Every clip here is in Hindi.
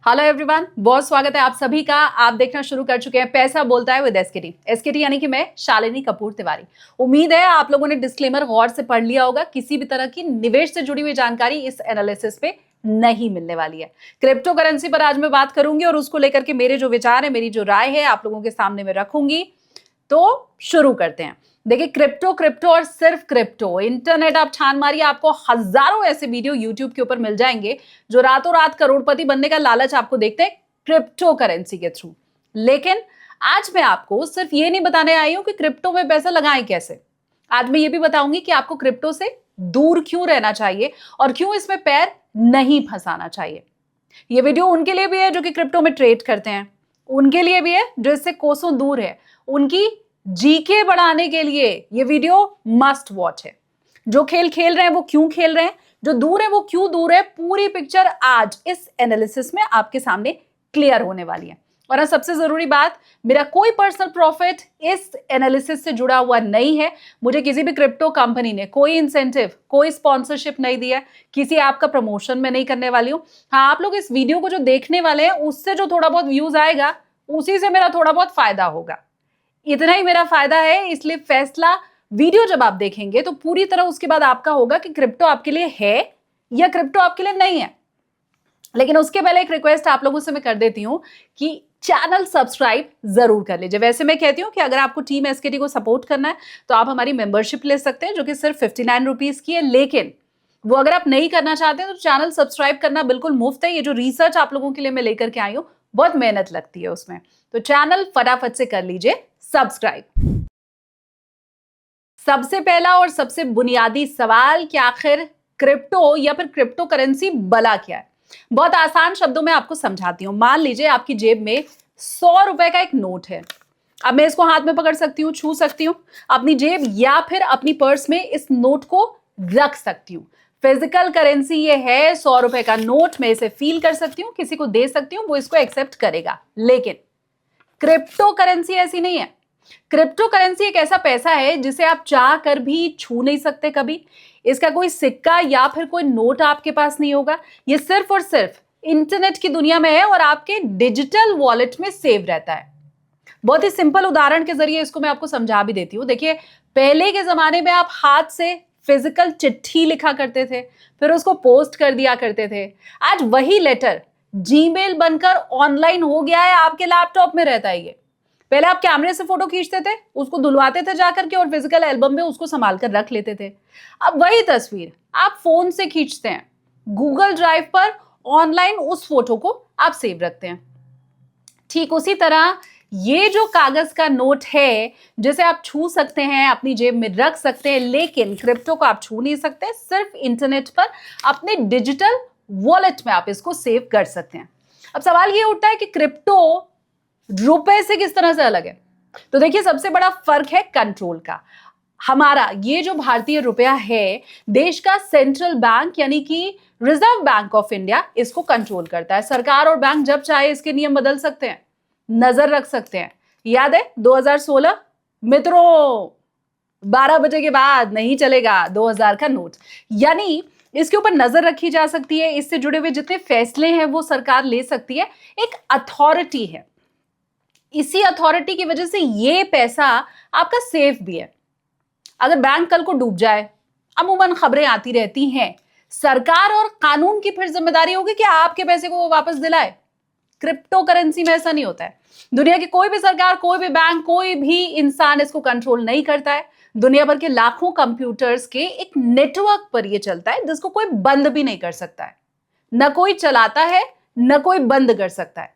हेलो एवरीवन, बहुत स्वागत है आप सभी का। आप देखना शुरू कर चुके हैं पैसा बोलता है विद एसकेटी। एसकेटी यानी कि मैं शालिनी कपूर तिवारी। उम्मीद है आप लोगों ने डिस्क्लेमर गौर से पढ़ लिया होगा। किसी भी तरह की निवेश से जुड़ी हुई जानकारी इस एनालिसिस पे नहीं मिलने वाली है। क्रिप्टो करेंसी पर आज मैं बात करूंगी और उसको लेकर के मेरे जो विचार है, मेरी जो राय है आप लोगों के सामने में रखूंगी। तो शुरू करते हैं। देखिए, क्रिप्टो क्रिप्टो और सिर्फ क्रिप्टो, इंटरनेट आप छान मारिए, आपको हजारों ऐसे वीडियो यूट्यूब के ऊपर मिल जाएंगे जो रातों रात करोड़पति बनने का लालच आपको देखते हैं क्रिप्टो करेंसी के थ्रू। लेकिन आज मैं आपको सिर्फ ये नहीं बताने आई हूं कि क्रिप्टो में पैसा लगाएं कैसे। आज मैं ये भी बताऊंगी कि आपको क्रिप्टो से दूर क्यों रहना चाहिए और क्यों इसमें पैर नहीं फंसाना चाहिए। ये वीडियो उनके लिए भी है जो कि क्रिप्टो में ट्रेड करते हैं, उनके लिए भी है जो इससे कोसों दूर है। उनकी जीके बढ़ाने के लिए ये वीडियो मस्ट वॉच है। जो खेल खेल रहे हैं वो क्यों खेल रहे हैं, जो दूर है वो क्यों दूर है, पूरी पिक्चर आज इस एनालिसिस में आपके सामने क्लियर होने वाली है। और हाँ, सबसे जरूरी बात, मेरा कोई पर्सनल प्रॉफिट इस एनालिसिस से जुड़ा हुआ नहीं है। मुझे किसी भी क्रिप्टो कंपनी ने कोई इंसेंटिव, कोई स्पॉन्सरशिप नहीं दिया, किसी ऐप का प्रमोशन मैं नहीं करने वाली हूं। हाँ, आप लोग इस वीडियो को जो देखने वाले हैं उससे जो थोड़ा बहुत व्यूज आएगा उसी से मेरा थोड़ा बहुत फायदा होगा, इतना ही मेरा फायदा है। इसलिए फैसला वीडियो जब आप देखेंगे तो पूरी तरह उसके बाद आपका होगा कि क्रिप्टो आपके लिए है या क्रिप्टो आपके लिए नहीं है। लेकिन उसके पहले एक रिक्वेस्ट आप लोगों से मैं कर देती हूं कि चैनल सब्सक्राइब जरूर कर लीजिए। वैसे मैं कहती हूं कि अगर आपको टीम एसकेटी को सपोर्ट करना है तो आप हमारी मेंबरशिप ले सकते हैं जो कि सिर्फ 59 रुपीज की है। लेकिन वो अगर आप नहीं करना चाहते हैं तो चैनल सब्सक्राइब करना बिल्कुल मुफ्त है। ये जो रिसर्च आप लोगों के लिए मैं लेकर के आई हूं, बहुत मेहनत लगती है उसमें, तो चैनल फटाफट से कर लीजिए सब्सक्राइब। सबसे पहला और सबसे बुनियादी सवाल कि आखिर क्रिप्टो या फिर क्रिप्टो करेंसी भला क्या है। बहुत आसान शब्दों में आपको समझाती हूं। मान लीजिए आपकी जेब में 100 रुपए का एक नोट है। अब मैं इसको हाथ में पकड़ सकती हूँ, छू सकती हूँ अपनी जेब, या फिर अपनी पर्स में इस नोट को रख सकती हूँ। फिजिकल करेंसी ये है 100 रुपए का नोट। मैं इसे फील कर सकती हूँ, किसी को दे सकती हूँ, वो इसको एक्सेप्ट करेगा। लेकिन क्रिप्टो करेंसी ऐसी नहीं है। क्रिप्टो करेंसी एक ऐसा पैसा है जिसे आप चाह कर भी छू नहीं सकते कभी। इसका कोई सिक्का या फिर कोई नोट आपके पास नहीं होगा। ये सिर्फ और सिर्फ इंटरनेट की दुनिया में है और आपके डिजिटल वॉलेट में सेव रहता है। बहुत ही सिंपल उदाहरण के जरिए इसको मैं आपको समझा भी देती हूँ। देखिए, पहले के जमाने में आप हाथ से फिजिकल चिट्ठी लिखा करते थे, फिर उसको पोस्ट कर दिया करते थे। आज वही लेटर जीमेल बनकर ऑनलाइन हो गया है, आपके लैपटॉप में रहता है ये। पहले आप कैमरे से फोटो खींचते थे, उसको धुलवाते थे जाकर के और फिजिकल एल्बम में उसको संभाल कर रख लेते थे। अब वही तस्वीर आप फोन से खींचते हैं, गूगल ड्राइव पर ऑनलाइन उस फोटो को आप सेव रखते हैं। ठीक उसी तरह ये जो कागज का नोट है जिसे आप छू सकते हैं, अपनी जेब में रख सकते हैं, लेकिन क्रिप्टो को आप छू नहीं सकते। सिर्फ इंटरनेट पर अपने डिजिटल वॉलेट में आप इसको सेव कर सकते हैं। अब सवाल ये उठता है कि क्रिप्टो रुपए से किस तरह से अलग है। तो देखिए, सबसे बड़ा फर्क है कंट्रोल का। हमारा ये जो भारतीय रुपया है, देश का सेंट्रल बैंक यानी कि रिजर्व बैंक ऑफ इंडिया इसको कंट्रोल करता है। सरकार और बैंक जब चाहे इसके नियम बदल सकते हैं, नजर रख सकते हैं। याद है 2016 मित्रों, 12 बजे के बाद नहीं चलेगा 2000 का नोट। यानी इसके ऊपर नजर रखी जा सकती है। इससे जुड़े हुए जितने फैसले हैं वो सरकार ले सकती है। एक अथॉरिटी है। इसी अथॉरिटी की वजह से ये पैसा आपका सेफ भी है। अगर बैंक कल को डूब जाए, अमूमन खबरें आती रहती हैं, सरकार और कानून की फिर जिम्मेदारी होगी कि आपके पैसे को वो वापस दिलाए। क्रिप्टो करेंसी में ऐसा नहीं होता है। दुनिया की कोई भी सरकार, कोई भी बैंक, कोई भी इंसान इसको कंट्रोल नहीं करता है। दुनिया भर के लाखों कंप्यूटर्स के एक नेटवर्क पर यह चलता है जिसको कोई बंद भी नहीं कर सकता है। न कोई चलाता है, न कोई बंद कर सकता है।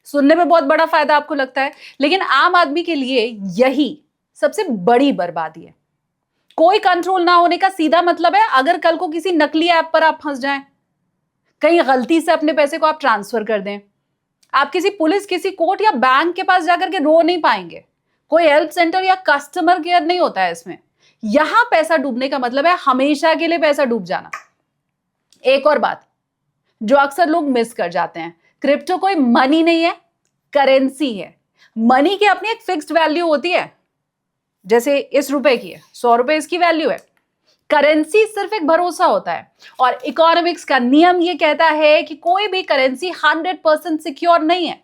सुनने में बहुत बड़ा फायदा आपको लगता है, लेकिन आम आदमी के लिए यही सबसे बड़ी बर्बादी है। कोई कंट्रोल ना होने का सीधा मतलब है अगर कल को किसी नकली ऐप पर आप फंस जाएं, कहीं गलती से अपने पैसे को आप ट्रांसफर कर दें, आप किसी पुलिस, किसी कोर्ट या बैंक के पास जाकर के रो नहीं पाएंगे। कोई हेल्प सेंटर या कस्टमर केयर नहीं होता है इसमें। यहां पैसा डूबने का मतलब है हमेशा के लिए पैसा डूब जाना। एक और बात जो अक्सर लोग मिस कर जाते हैं, क्रिप्टो कोई मनी नहीं है, करेंसी है। मनी की अपनी एक फिक्स्ड वैल्यू होती है। जैसे इस रुपए की है, 100 रुपए इसकी वैल्यू है। करेंसी सिर्फ एक भरोसा होता है और इकोनॉमिक्स का नियम ये कहता है कि कोई भी करेंसी 100% सिक्योर नहीं है।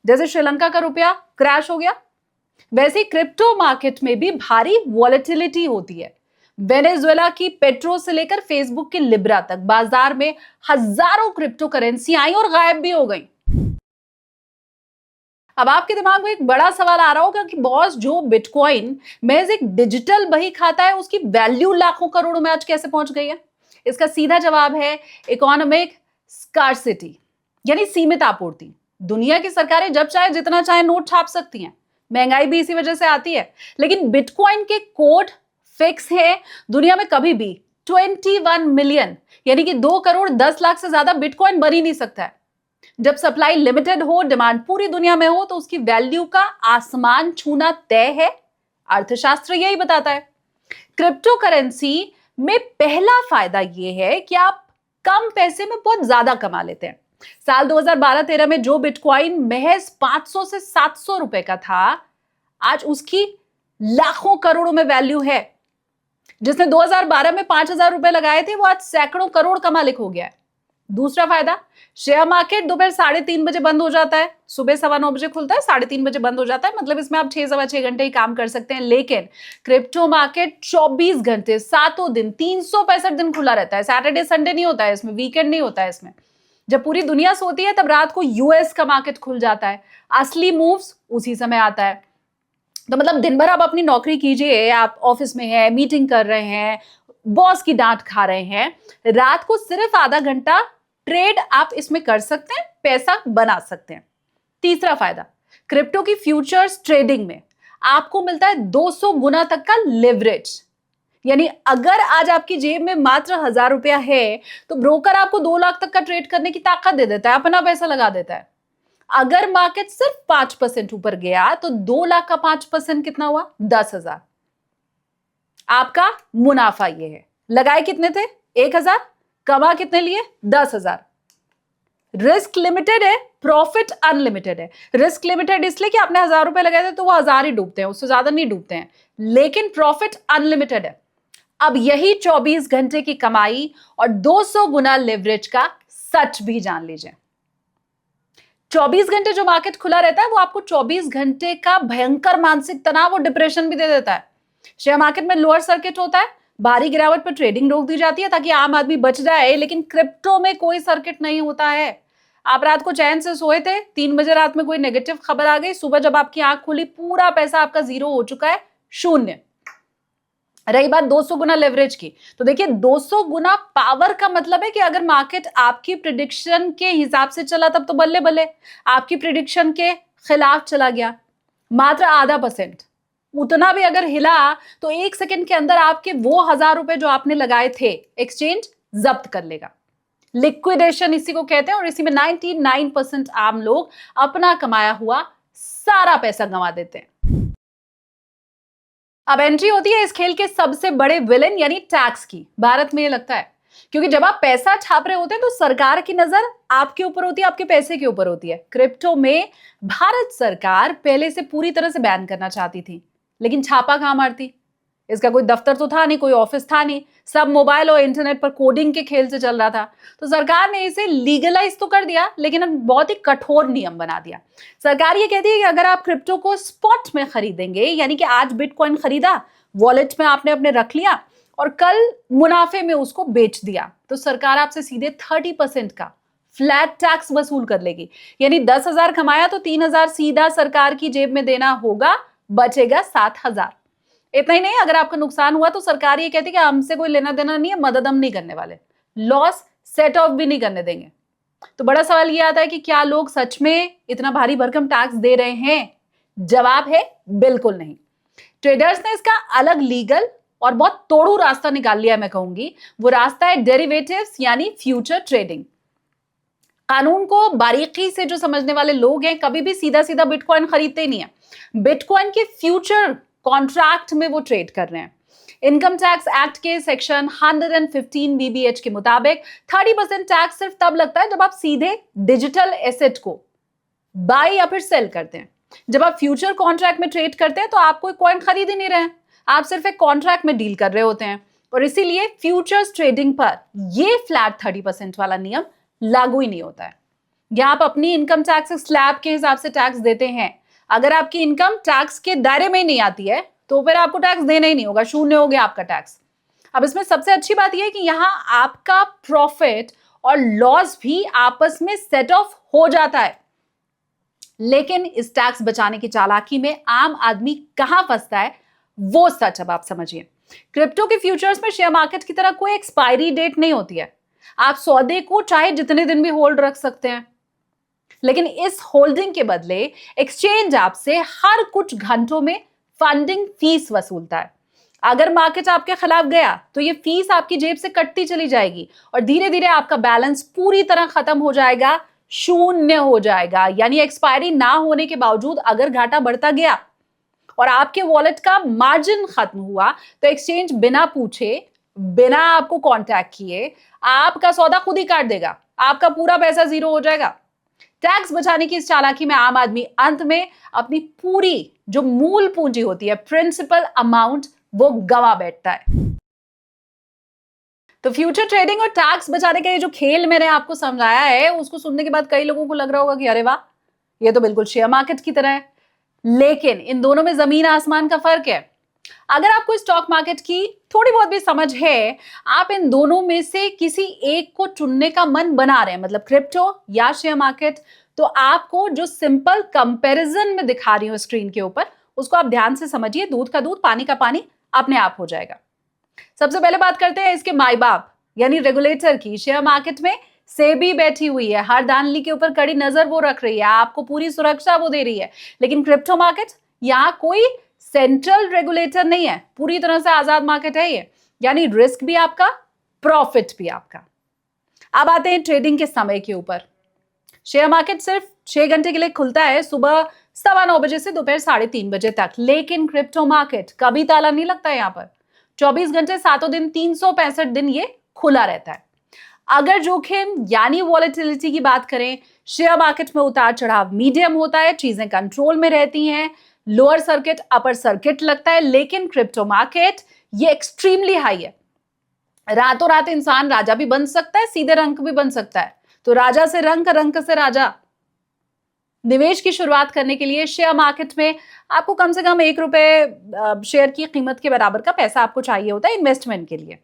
जैसे श्रीलंका का रुपया क्रैश हो गया, वैसे ही क्रिप्टो मार्केट में भी भारी वॉलेटिलिटी होती है। वेनेजुएला की पेट्रो से लेकर फेसबुक की लिब्रा तक बाजार में हजारों क्रिप्टो करेंसी आई और गायब भी हो गई। अब आपके दिमाग में एक बड़ा सवाल आ रहा होगा कि बॉस, जो बिटकॉइन महज एक डिजिटल बही खाता है, उसकी वैल्यू लाखों करोड़ों में आज कैसे पहुंच गई है? इसका सीधा जवाब है इकोनॉमिक स्कार्सिटी, यानी सीमित आपूर्ति। दुनिया की सरकारें जब चाहे जितना चाहे नोट छाप सकती हैं, महंगाई भी इसी वजह से आती है, लेकिन बिटकॉइन के कोड फिक्स है। दुनिया में कभी भी 21 मिलियन यानी कि 2 करोड़ 10 लाख से ज्यादा बिटकॉइन बन ही नहीं सकता है। जब सप्लाई लिमिटेड हो, डिमांड पूरी दुनिया में हो, तो उसकी वैल्यू का आसमान छूना तय है। अर्थशास्त्र यही बताता है। क्रिप्टो करेंसी में पहला फायदा यह है कि आप कम पैसे में बहुत ज्यादा कमा लेते हैं। साल 2012-13 में जो बिटकॉइन महज 500 से 700 रुपए का था, आज उसकी लाखों करोड़ों में वैल्यू है। जिसने 2012 में 5,000 रुपए लगाए थे, वो आज सैकड़ों करोड़ का मालिक हो गया है। दूसरा फायदा, शेयर मार्केट दोपहर 3:30 बजे बंद हो जाता है, सुबह 9:15 बजे खुलता है, 3:30 बजे बंद हो जाता है। मतलब इसमें आप 6-6.25 घंटे ही काम कर सकते हैं। लेकिन क्रिप्टो मार्केट 24 घंटे 7 दिन 365 दिन खुला रहता है। सैटरडे संडे नहीं होता है इसमें, वीकेंड नहीं होता है इसमें। जब पूरी दुनिया सोती है, तब रात को यूएस का मार्केट खुल जाता है। असली मूव्स उसी समय आता है। तो मतलब दिन भर आप अपनी नौकरी कीजिए, आप ऑफिस में हैं, मीटिंग कर रहे हैं, बॉस की डांट खा रहे हैं, रात को सिर्फ आधा घंटा ट्रेड आप इसमें कर सकते हैं, पैसा बना सकते हैं। तीसरा फायदा, क्रिप्टो की फ्यूचर्स ट्रेडिंग में आपको मिलता है 200 गुना तक का लेवरेज। यानी अगर आज आपकी जेब में मात्र 1,000 रुपया है, तो ब्रोकर आपको 2 लाख तक का ट्रेड करने की ताकत दे देता है, अपना पैसा लगा देता है। अगर मार्केट सिर्फ 5% ऊपर गया, तो 2 लाख का 5% कितना हुआ? 10,000। आपका मुनाफा ये है। लगाए कितने थे? 1,000। कमा कितने लिए? 10,000। रिस्क लिमिटेड है, प्रॉफिट अनलिमिटेड है। रिस्क लिमिटेड इसलिए कि आपने 1,000 रुपए लगाए थे, तो वो 1,000 ही डूबते हैं, उससे ज्यादा नहीं डूबते हैं। लेकिन प्रॉफिट अनलिमिटेड है। अब यही 24 घंटे की कमाई और 200 गुना लेवरेज का सच भी जान लीजिए। 24 घंटे जो मार्केट खुला रहता है, वो आपको 24 घंटे का भयंकर मानसिक तनाव और डिप्रेशन भी दे देता है। शेयर मार्केट में लोअर सर्किट होता है, भारी गिरावट पर ट्रेडिंग रोक दी जाती है ताकि आम आदमी बच जाए। लेकिन क्रिप्टो में कोई सर्किट नहीं होता है। आप रात को चैन से सोए थे, 3 बजे रात में कोई नेगेटिव खबर आ गई, सुबह जब आपकी आंख खुली, पूरा पैसा आपका जीरो हो चुका है, शून्य। रही बात 200 गुना लेवरेज की, तो देखिए 200 गुना पावर का मतलब है कि अगर मार्केट आपकी प्रिडिक्शन के हिसाब से चला, तब तो बल्ले बल्ले। आपकी प्रिडिक्शन के खिलाफ चला गया, मात्र आधा % उतना भी अगर हिला, तो 1 सेकंड के अंदर आपके वो 1,000 रुपए जो आपने लगाए थे, एक्सचेंज जब्त कर लेगा। लिक्विडेशन इसी को कहते हैं, और इसी में 99% आम लोग अपना कमाया हुआ सारा पैसा गंवा देते हैं। अब एंट्री होती है इस खेल के सबसे बड़े विलेन यानी टैक्स की। भारत में ये लगता है, क्योंकि जब आप पैसा छाप रहे होते हैं, तो सरकार की नजर आपके ऊपर होती है, आपके पैसे के ऊपर होती है। क्रिप्टो में भारत सरकार पहले से पूरी तरह से बैन करना चाहती थी, लेकिन छापा कहां मारती? इसका कोई दफ्तर तो था नहीं, कोई ऑफिस था नहीं, सब मोबाइल और इंटरनेट पर कोडिंग के खेल से चल रहा था। तो सरकार ने इसे लीगलाइज तो कर दिया, लेकिन अब बहुत ही कठोर नियम बना दिया। सरकार ये कहती है कि अगर आप क्रिप्टो को स्पॉट में खरीदेंगे, यानी कि आज बिटकॉइन खरीदा, वॉलेट में आपने अपने रख लिया और कल मुनाफे में उसको बेच दिया, तो सरकार आपसे सीधे 30% का फ्लैट टैक्स वसूल कर लेगी। यानी 10,000 कमाया तो 3,000 सीधा सरकार की जेब में देना होगा, बचेगा 7,000। इतना ही नहीं, अगर आपका नुकसान हुआ तो सरकार ये कहती है कि हमसे कोई लेना देना नहीं है, मदद हम नहीं करने वाले, लॉस सेट ऑफ भी नहीं करने देंगे। तो बड़ा सवाल ये आता है कि क्या लोग सच में इतना भारी भरकम टैक्स दे रहे हैं? जवाब है बिल्कुल नहीं। ट्रेडर्स ने इसका अलग लीगल और बहुत तोड़ू रास्ता निकाल लिया है, मैं कहूंगी। वो रास्ता है डेरिवेटिव्स यानी फ्यूचर ट्रेडिंग। कानून को बारीकी से जो समझने वाले लोग हैं, कभी भी सीधा सीधा बिटकॉइन खरीदते ही नहीं है। बिटकॉइन के फ्यूचर कॉन्ट्रैक्ट में वो ट्रेड कर रहे हैं। इनकम टैक्स एक्ट के सेक्शन 115 BBH के मुताबिक 30% टैक्स सिर्फ तब लगता है जब आप सीधे डिजिटल एसेट को बाय या फिर सेल करते हैं। जब आप फ्यूचर कॉन्ट्रैक्ट में ट्रेड करते हैं, तो आप कोई कॉइन खरीद ही नहीं रहे हैं, आप सिर्फ एक कॉन्ट्रैक्ट में डील कर रहे होते हैं। और इसीलिए फ्यूचर्स ट्रेडिंग पर ये फ्लैट 30% वाला नियम लागू ही नहीं होता है। या आप अपनी इनकम टैक्स स्लैब के हिसाब से टैक्स देते हैं, अगर आपकी इनकम टैक्स के दायरे में नहीं आती है तो फिर आपको टैक्स देना ही नहीं होगा, शून्य हो गया आपका टैक्स। अब इसमें सबसे अच्छी बात यह है कि यहां आपका प्रॉफिट और लॉस भी आपस में सेट ऑफ हो जाता है। लेकिन इस टैक्स बचाने की चालाकी में आम आदमी कहां फंसता है वो सच अब आप समझिए। क्रिप्टो के फ्यूचर्स में शेयर मार्केट की तरह कोई एक्सपायरी डेट नहीं होती है। आप सौदे को चाहे जितने दिन भी होल्ड रख सकते हैं, लेकिन इस होल्डिंग के बदले एक्सचेंज आपसे हर कुछ घंटों में फंडिंग फीस वसूलता है। अगर मार्केट आपके खिलाफ गया तो ये फीस आपकी जेब से कटती चली जाएगी और धीरे धीरे आपका बैलेंस पूरी तरह खत्म हो जाएगा, शून्य हो जाएगा। यानी एक्सपायरी ना होने के बावजूद अगर घाटा बढ़ता गया और आपके वॉलेट का मार्जिन खत्म हुआ तो एक्सचेंज बिना पूछे, बिना आपको कांटेक्ट किए आपका सौदा खुद ही काट देगा, आपका पूरा पैसा जीरो हो जाएगा। टैक्स बचाने की इस चालाकी में आम आदमी अंत में अपनी पूरी जो मूल पूंजी होती है, प्रिंसिपल अमाउंट, वो गवा बैठता है। तो फ्यूचर ट्रेडिंग और टैक्स बचाने का ये जो खेल मैंने आपको समझाया है, उसको सुनने के बाद कई लोगों को लग रहा होगा कि अरे वाह, ये तो बिल्कुल शेयर मार्केट की तरह है। लेकिन इन दोनों में जमीन आसमान का फर्क है। अगर आपको स्टॉक मार्केट की थोड़ी बहुत भी समझ है, आप इन दोनों में से किसी एक को चुनने का मन बना रहे हैं, मतलब क्रिप्टो या शेयर मार्केट, तो आपको जो सिंपल कंपैरिजन में दिखा रही हूं स्क्रीन के ऊपर, उसको आप ध्यान से समझिए। दूध का दूध, पानी का पानी अपने आप हो जाएगा। सबसे पहले बात करते हैं इसके माई बाप यानी रेगुलेटर की। शेयर मार्केट में सेबी बैठी हुई है, हर दानली के ऊपर कड़ी नजर वो रख रही है, आपको पूरी सुरक्षा वो दे रही है। लेकिन क्रिप्टो मार्केट, यहां कोई सेंट्रल रेगुलेटर नहीं है, पूरी तरह से आजाद मार्केट है ये, यानी रिस्क भी आपका, प्रॉफिट भी आपका। अब आते हैं ट्रेडिंग के समय के ऊपर। शेयर मार्केट सिर्फ 6 घंटे के लिए खुलता है, सुबह 9:15 बजे से दोपहर 3:30 बजे तक। लेकिन क्रिप्टो मार्केट कभी ताला नहीं लगता है, यहां पर 24 घंटे 7 दिन 365 दिन ये खुला रहता है। अगर जोखिम यानी वॉलेटिलिटी की बात करें, शेयर मार्केट में उतार चढ़ाव मीडियम होता है, चीजें कंट्रोल में रहती हैं, लोअर सर्किट अपर सर्किट लगता है। लेकिन क्रिप्टो मार्केट ये एक्सट्रीमली हाई है। रातों रात इंसान राजा भी बन सकता है, सीधे रंक भी बन सकता है। तो राजा से रंक, रंक से राजा। निवेश की शुरुआत करने के लिए शेयर मार्केट में आपको कम से कम 1 रुपए शेयर की कीमत के बराबर का पैसा आपको चाहिए होता है इन्वेस्टमेंट के लिए।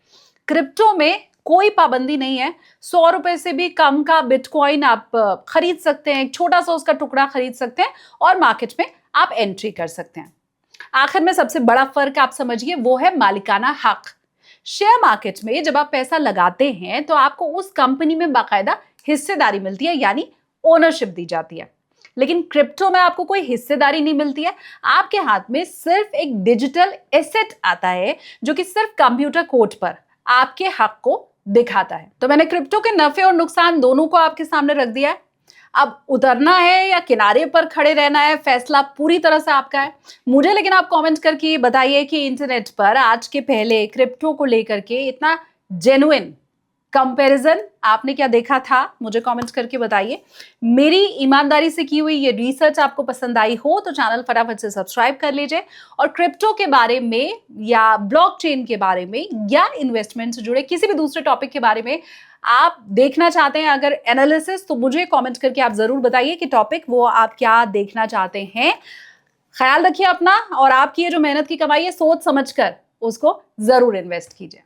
क्रिप्टो में कोई पाबंदी नहीं है, 100 रुपए से भी कम का बिटकॉइन आप खरीद सकते हैं, एक छोटा सा उसका टुकड़ा खरीद सकते हैं और मार्केट में आप एंट्री कर सकते हैं। आखिर में सबसे बड़ा फर्क आप समझिए, वो है मालिकाना हक। शेयर मार्केट में जब आप पैसा लगाते हैं तो आपको उस कंपनी में बाकायदा हिस्सेदारी मिलती है, यानी ओनरशिप दी जाती है। लेकिन क्रिप्टो में आपको कोई हिस्सेदारी नहीं मिलती है, आपके हाथ में सिर्फ एक डिजिटल एसेट आता है जो कि सिर्फ कंप्यूटर कोड पर आपके हक को दिखाता है। तो मैंने क्रिप्टो के नफे और नुकसान दोनों को आपके सामने रख दिया है। अब उतरना है या किनारे पर खड़े रहना है, फैसला पूरी तरह से आपका है। मुझे लेकिन आप कमेंट करके बताइए कि इंटरनेट पर आज के पहले क्रिप्टो को लेकर के इतना जेन्युइन कंपैरिजन आपने क्या देखा था, मुझे कमेंट करके बताइए। मेरी ईमानदारी से की हुई ये रिसर्च आपको पसंद आई हो तो चैनल फटाफट से सब्सक्राइब कर लीजिए। और क्रिप्टो के बारे में या ब्लॉकचेन के बारे में या इन्वेस्टमेंट से जुड़े किसी भी दूसरे टॉपिक के बारे में आप देखना चाहते हैं अगर एनालिसिस, तो मुझे कमेंट करके आप जरूर बताइए कि टॉपिक वो आप क्या देखना चाहते हैं। ख्याल रखिए अपना, और आपकी ये जो मेहनत की कमाई है सोच समझकर उसको जरूर इन्वेस्ट कीजिए।